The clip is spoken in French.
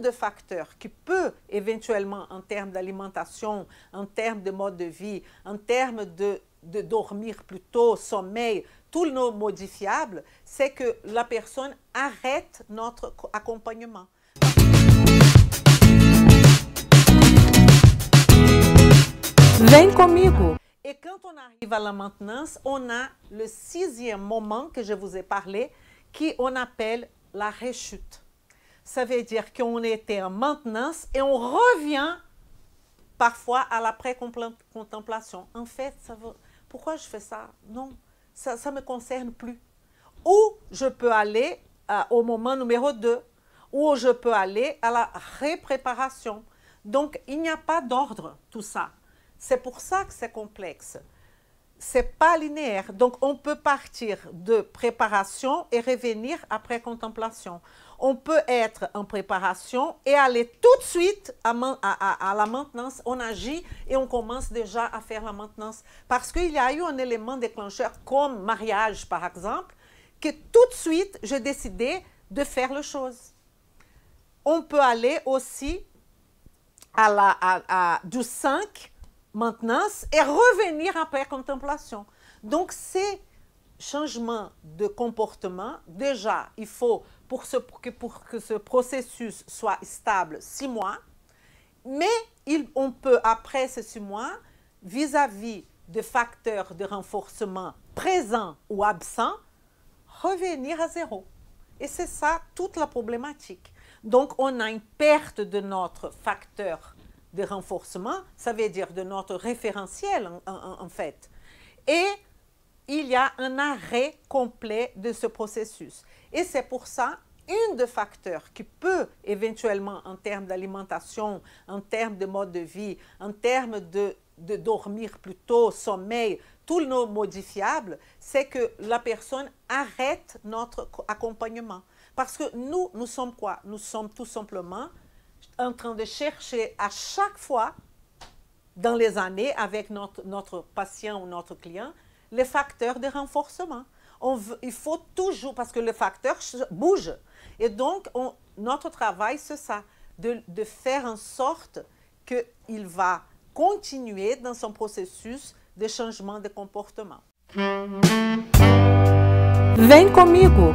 un des facteurs qui peut éventuellement, en termes d'alimentation, en termes de mode de vie, en termes de dormir plus tôt, sommeil, tous nos modifiables, c'est que la personne arrête notre accompagnement. Vem comigo! Et quand on arrive à la maintenance, on a le 6e moment que je vous ai parlé, qu'on appelle la rechute. Ça veut dire qu'on était en maintenance et on revient parfois à la pré-contemplation. En fait, pourquoi je fais ça? Non, ça ne me concerne plus. Ou je peux aller au moment numéro 2, ou je peux aller à la répréparation. Donc, il n'y a pas d'ordre, tout ça. C'est pour ça que c'est complexe. Ce n'est pas linéaire. Donc, on peut partir de préparation et revenir après contemplation. On peut être en préparation et aller tout de suite à la maintenance. On agit et on commence déjà à faire la maintenance. Parce qu'il y a eu un élément déclencheur, comme mariage par exemple, que tout de suite, j'ai décidé de faire les choses. On peut aller aussi du 5, maintenance, et revenir après contemplation. Donc, ces changements de comportement, déjà, il faut, pour que ce processus soit stable, 6 mois, mais on peut, après ces 6 mois, vis-à-vis de facteurs de renforcement présents ou absents, revenir à 0. Et c'est ça toute la problématique. Donc, on a une perte de notre facteur de renforcement, ça veut dire de notre référentiel en fait. Et il y a un arrêt complet de ce processus. Et c'est pour ça, un des facteurs qui peut éventuellement, en termes d'alimentation, en termes de mode de vie, en termes de dormir plus tôt, sommeil, tous nos modifiables, c'est que la personne arrête notre accompagnement. Parce que nous sommes quoi? Nous sommes tout simplement en train de chercher à chaque fois, dans les années, avec notre patient ou notre client, les facteurs de renforcement. Il faut toujours, parce que le facteur bouge. Et donc, notre travail, c'est ça, de faire en sorte qu'il va continuer dans son processus de changement de comportement. Vem comigo!